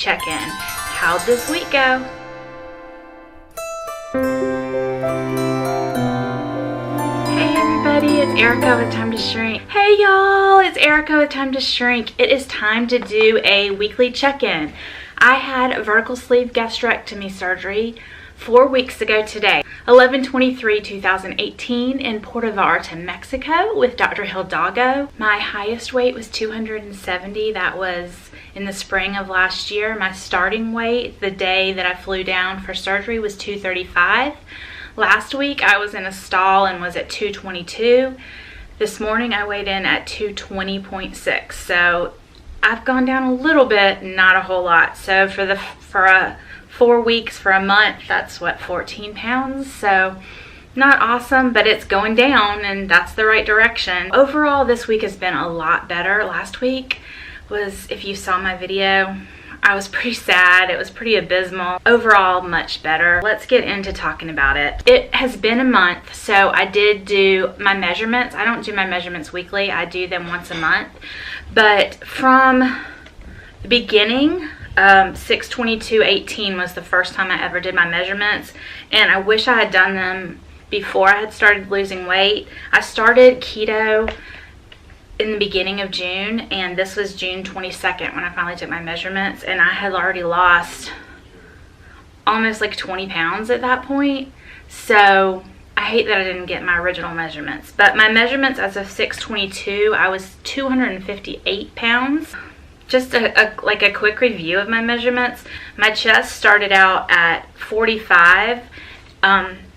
check in. How'd this week go? Hey everybody, it's Erica with Time to Shrink. Hey y'all, it's Erica with Time to Shrink. It is time to do a weekly check-in. I had vertical sleeve gastrectomy surgery 4 weeks ago today, 11/23/2018 in Puerto Vallarta, Mexico with Dr. Hidalgo. My highest weight was 270. That was in the spring of last year. My starting weight the day that I flew down for surgery was 235. Last week I was in a stall and was at 222. This morning I weighed in at 220.6. So I've gone down a little bit, not a whole lot. So for 4 weeks, for a month, that's what, 14 pounds? So not awesome, but it's going down and that's the right direction. Overall, this week has been a lot better. Last week was, if you saw my video, I was pretty sad. It was pretty abysmal. Overall, much better. Let's get into talking about it. It has been a month, so I did do my measurements. I don't do my measurements weekly. I do them once a month. But from the beginning, 6/22/18 was the first time I ever did my measurements, and I wish I had done them before I had started losing weight. I started keto in the beginning of June, and this was June 22nd when I finally took my measurements, and I had already lost almost like 20 pounds at that point. So I hate that I didn't get my original measurements, but my measurements as of 6/22, I was 258 pounds. Just a quick review of my measurements. My chest started out at 45.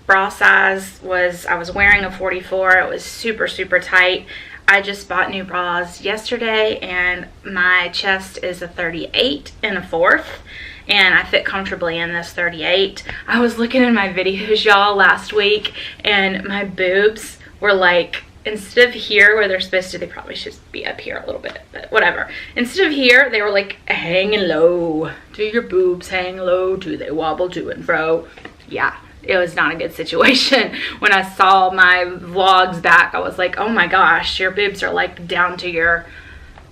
Bra size was, I was wearing a 44. It was super, super tight. I just bought new bras yesterday, and my chest is a 38 and a 4th, and I fit comfortably in this 38. I was looking in my videos, y'all, last week, and my boobs were like, instead of here where they're supposed to, they probably should be up here a little bit, but whatever. Instead of here, they were like hanging low. Do your boobs hang low? Do they wobble to and fro? Yeah, it was not a good situation. When I saw my vlogs back, I was like, oh my gosh, your boobs are like down to your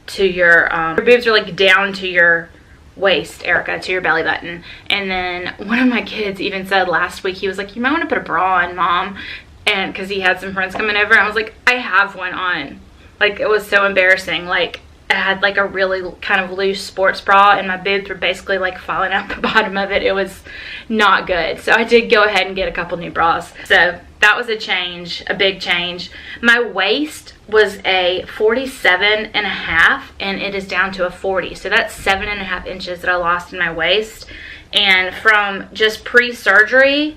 boobs are like down to your waist, Erica, to your belly button. And then one of my kids even said last week, he was like, you might want to put a bra on, Mom. And because he had some friends coming over, I was like, I have one on. Like, it was so embarrassing. Like, I had like a really kind of loose sports bra, and my boobs were basically like falling out the bottom of it. It was not good. So I did go ahead and get a couple new bras. So that was a change, a big change. My waist was a 47.5, and it is down to a 40. So that's 7.5 inches that I lost in my waist. And from just pre-surgery,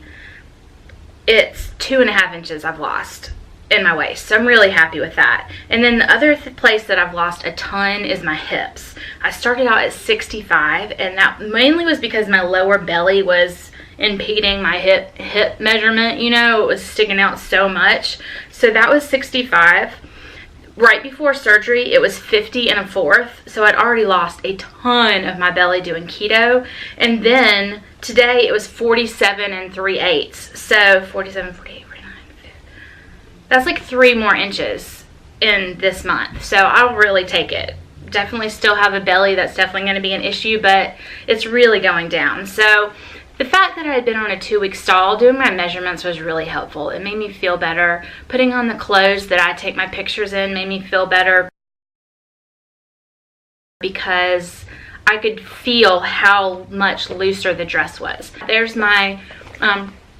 it's 2.5 inches I've lost in my waist. So I'm really happy with that. And then the other place that I've lost a ton is my hips. I started out at 65, and that mainly was because my lower belly was impeding my hip measurement. You know, it was sticking out so much. So that was 65. Right before surgery, it was 50 and a 4th. So I'd already lost a ton of my belly doing keto. And then today it was 47 and 3/8. So 47, 48, 49, 50. That's like 3 more inches in this month. So I'll really take it. Definitely still have a belly. That's definitely going to be an issue, but it's really going down. So the fact that I had been on a 2-week stall, doing my measurements was really helpful. It made me feel better. Putting on the clothes that I take my pictures in made me feel better because I could feel how much looser the dress was. There's my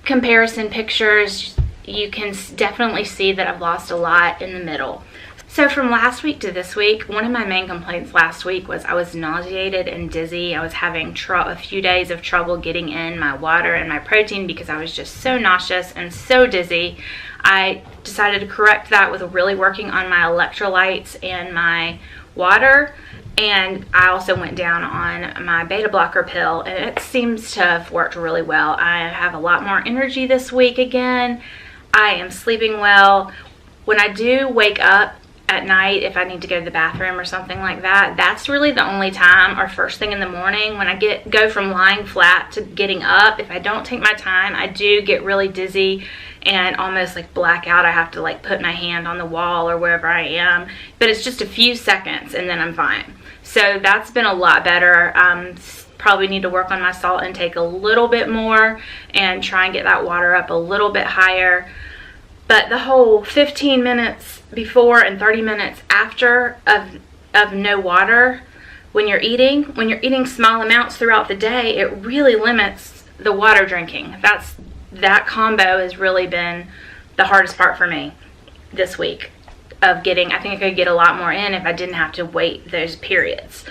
comparison pictures. You can definitely see that I've lost a lot in the middle. So from last week to this week, one of my main complaints last week was I was nauseated and dizzy. I was having a few days of trouble getting in my water and my protein because I was just so nauseous and so dizzy. I decided to correct that with really working on my electrolytes and my water. And I also went down on my beta blocker pill, and it seems to have worked really well. I have a lot more energy this week again. I am sleeping well. When I do wake up at night, if I need to go to the bathroom or something like that, that's really the only time, or first thing in the morning when I go from lying flat to getting up. If I don't take my time, I do get really dizzy and almost like black out. I have to like put my hand on the wall or wherever I am, but it's just a few seconds and then I'm fine. So that's been a lot better. probably need to work on my salt intake a little bit more and try and get that water up a little bit higher. But the whole 15 minutes before and 30 minutes after of no water when you're eating small amounts throughout the day, it really limits the water drinking. That combo has really been the hardest part for me this week of getting. I think I could get a lot more in if I didn't have to wait those periods.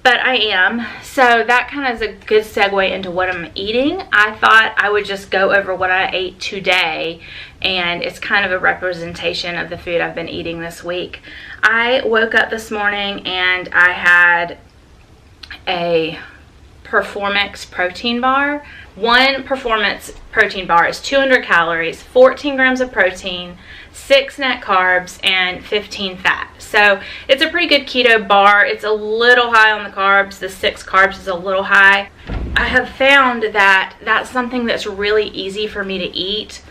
But I am. So that kind of is a good segue into what I'm eating. I thought I would just go over what I ate today, and it's kind of a representation of the food I've been eating this week. I woke up this morning and I had a Performance protein bar. One Performance protein bar is 200 calories, 14 grams of protein, 6 net carbs, and 15 fat. So it's a pretty good keto bar. It's a little high on the carbs. The 6 carbs is a little high. I have found that that's something that's really easy for me to eat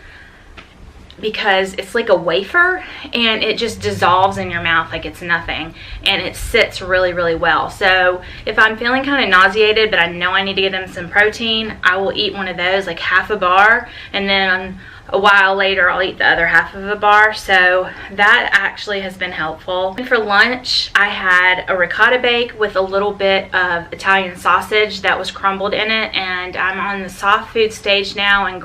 because it's like a wafer and it just dissolves in your mouth like it's nothing, and it sits really, really well. So if I'm feeling kind of nauseated but I know I need to get in some protein, I will eat one of those, like half a bar, and then a while later I'll eat the other half of a bar. So that actually has been helpful. And for lunch I had a ricotta bake with a little bit of Italian sausage that was crumbled in it, and I'm on the soft food stage now, and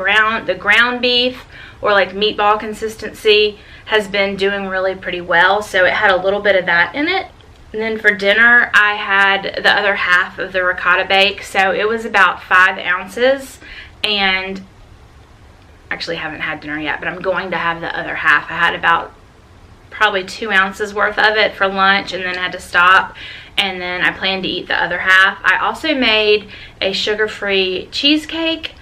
the ground beef, or like meatball consistency, has been doing really pretty well. So it had a little bit of that in it. And then for dinner I had the other half of the ricotta bake, so it was about 5 ounces, and actually haven't had dinner yet, but I'm going to have the other half. I had about probably 2 ounces worth of it for lunch and then had to stop, and then I plan to eat the other half. I also made a sugar-free cheesecake,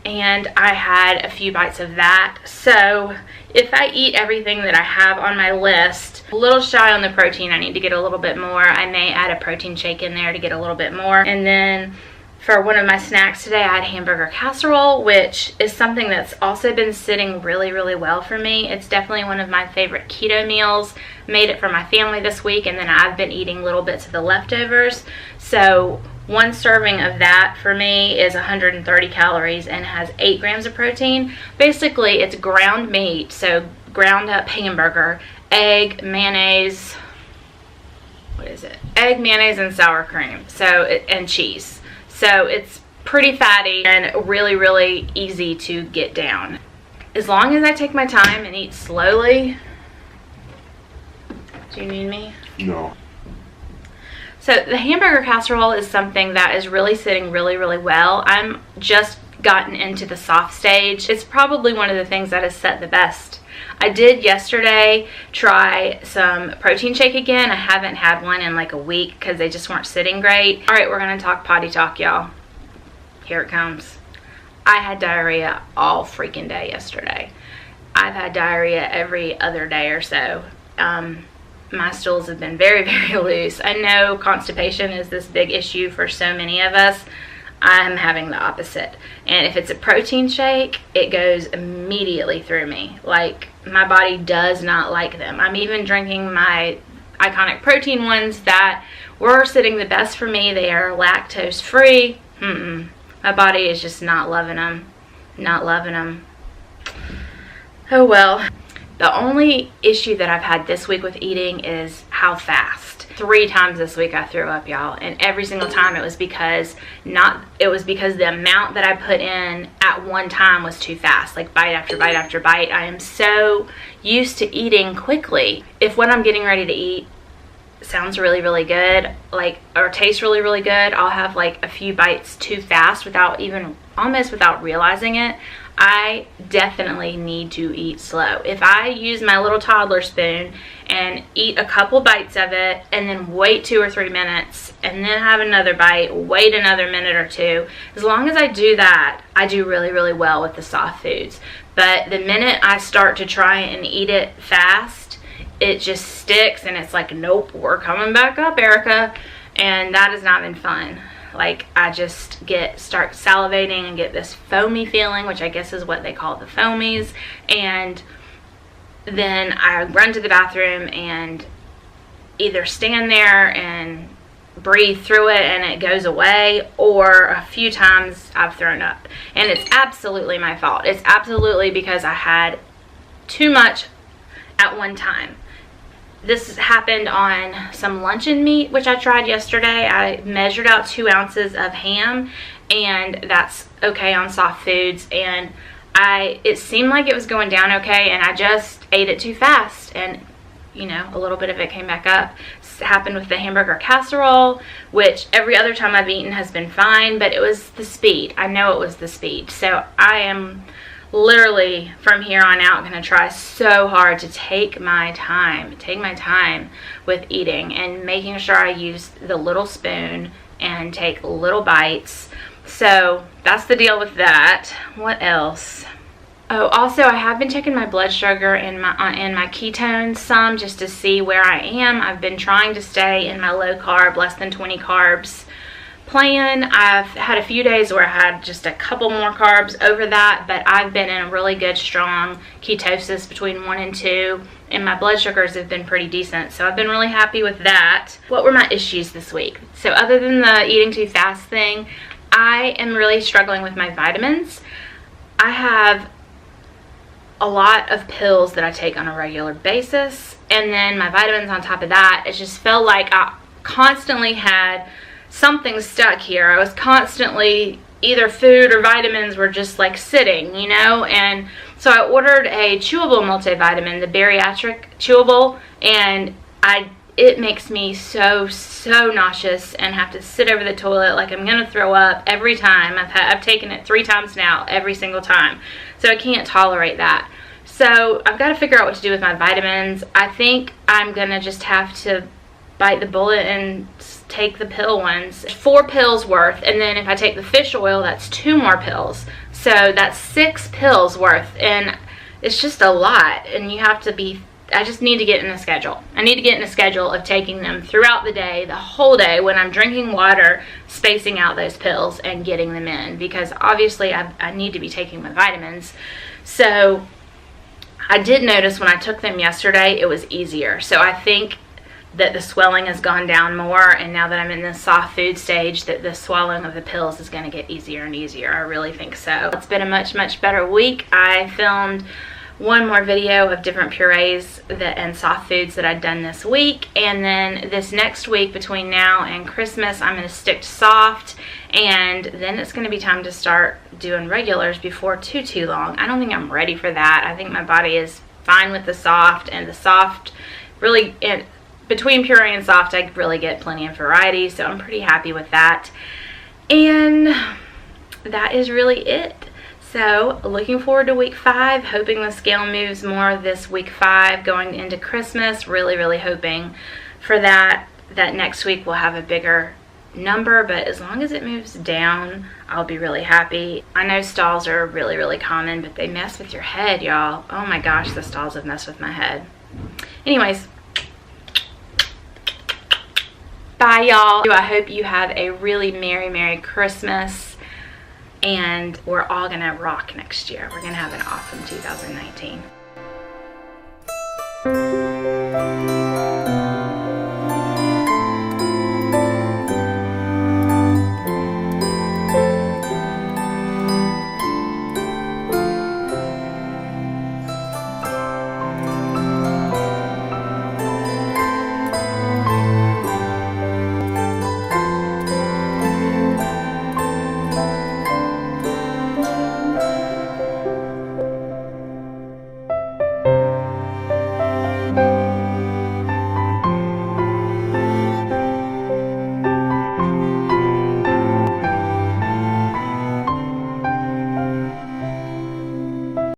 and I had a few bites of that. So if I eat everything that I have on my list, a little shy on the protein, I need to get a little bit more. I may add a protein shake in there to get a little bit more. And then for one of my snacks today, I had hamburger casserole, which is something that's also been sitting really, really well for me. It's definitely one of my favorite keto meals. Made it for my family this week, and then I've been eating little bits of the leftovers. So one serving of that for me is 130 calories and has 8 grams of protein. Basically, it's ground meat, so ground up hamburger, egg, mayonnaise, what is it? Egg, mayonnaise, and sour cream, and cheese. So it's pretty fatty and really, really easy to get down. As long as I take my time and eat slowly. Do you need me? No. So the hamburger casserole is something that is really sitting really, really well. I'm just gotten into the soft stage. It's probably one of the things that has set the best. I did yesterday try some protein shake again. I haven't had one in like a week because they just weren't sitting great. All right, we're gonna talk potty talk, y'all. Here it comes. I had diarrhea all freaking day yesterday. I've had diarrhea every other day or so. My stools have been very, very loose. I know constipation is this big issue for so many of us. I'm having the opposite. And if it's a protein shake, it goes immediately through me. Like, my body does not like them. I'm even drinking my Iconic protein ones that were sitting the best for me. They are lactose free. My body is just not loving them. Not loving them. Oh well. The only issue that I've had this week with eating is how fast. 3 times this week I threw up, y'all, and every single time it was because the amount that I put in at one time was too fast, like bite after bite after bite. I am so used to eating quickly. If what I'm getting ready to eat sounds really, really good, or tastes really, really good, I'll have like a few bites too fast almost without realizing it. I definitely need to eat slow. If I use my little toddler spoon and eat a couple bites of it and then wait 2 or 3 minutes and then have another bite, wait another minute or 2, as long as I do that, I do really, really well with the soft foods. But the minute I start to try and eat it fast, it just sticks and it's like, nope, we're coming back up, Erica. And that has not been fun. Like, I just start salivating and get this foamy feeling, which I guess is what they call the foamies. And then I run to the bathroom and either stand there and breathe through it and it goes away, or a few times I've thrown up. And it's absolutely my fault. It's absolutely because I had too much at one time. This happened on some luncheon meat, which I tried yesterday. I measured out 2 ounces of ham, and that's okay on soft foods. And it seemed like it was going down okay, and I just ate it too fast, and you know, a little bit of it came back up. This happened with the hamburger casserole, which every other time I've eaten has been fine, but it was the speed. I know it was the speed. So I am literally from here on out going to try so hard to take my time with eating and making sure I use the little spoon and take little bites. So that's the deal with that. What else? Oh, also I have been checking my blood sugar and my ketones some, just to see where I am. I've been trying to stay in my low carb, less than 20 carbs plan. I've had a few days where I had just a couple more carbs over that, but I've been in a really good, strong ketosis between 1 and 2, and my blood sugars have been pretty decent, so I've been really happy with that. What were my issues this week? So other than the eating too fast thing, I am really struggling with my vitamins. I have a lot of pills that I take on a regular basis, and then my vitamins on top of that. It just felt like I constantly had something stuck here. I was constantly, either food or vitamins were just like sitting, you know. And so I ordered a chewable multivitamin, the bariatric chewable, and it makes me so nauseous and have to sit over the toilet like I'm gonna throw up every time. I've taken it 3 times now, every single time, so I can't tolerate that. So I've got to figure out what to do with my vitamins. I think I'm gonna just have to bite the bullet and take the pill ones. 4 pills worth, and then if I take the fish oil, that's 2 more pills. So that's 6 pills worth, and it's just a lot, and you have to be, I just need to get in a schedule. I need to get in a schedule of taking them throughout the day, the whole day, when I'm drinking water, spacing out those pills and getting them in, because obviously I need to be taking my vitamins. So I did notice when I took them yesterday, it was easier. So I think that the swelling has gone down more, and now that I'm in the soft food stage, that the swallowing of the pills is going to get easier and easier. I really think so. It's been a much better week. I filmed 1 more video of different purees and soft foods that I've done this week, and then this next week, between now and Christmas, I'm going to stick to soft, and then it's going to be time to start doing regulars before too long. I don't think I'm ready for that. I think my body is fine with the soft, and the soft really, between puree and soft, I really get plenty of variety, so I'm pretty happy with that. And that is really it. So looking forward to week 5, hoping the scale moves more this week 5 going into Christmas. Really hoping for that next week we'll have a bigger number, but as long as it moves down, I'll be really happy. I know stalls are really common, but they mess with your head, y'all. Oh my gosh, the stalls have messed with my head. Anyways, bye y'all. I hope you have a really Merry Christmas, and we're all gonna rock next year. We're gonna have an awesome 2019.